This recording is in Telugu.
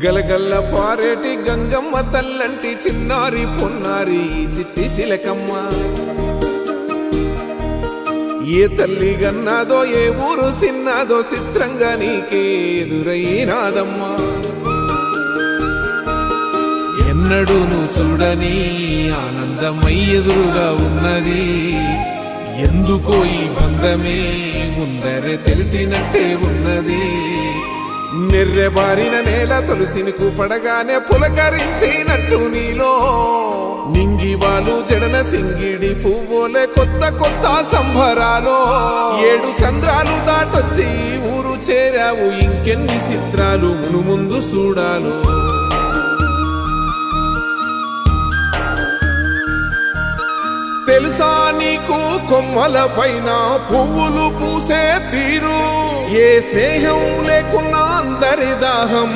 గలగల్ల పారేటి గంగమ్మ తల్లంటి చిన్నారి పొన్నారి చిట్టి చిలకమ్మ ఏ తల్లి గన్నాదో ఏ ఊరు సిన్నాదో చిత్రంగా నీకే ఎదురైనాదమ్మా ఎన్నడూ నువ్వు చూడని ఆనందమై ఎదురుగా ఉన్నది ఎందుకో ఈ బంధమే ముందరే తెలిసినట్టే ఉన్నది నెర్రెబారిన నేల తులసిని పడగానే పులకరించినట్టు నీలో నింగివాలు జడన సింగిడి పువ్వులే కొత్త కొత్త సంబరాలో 7 సంద్రాలు దాటొచ్చి ఊరు చేరావు ఇంకెన్ని చిత్రాలు మును ముందు చూడాలో తెలుసా నీకు కొమ్మల పైన పువ్వులు పూసే తీరు ఏ స్నేహం లేకున్నా అందరి దాహం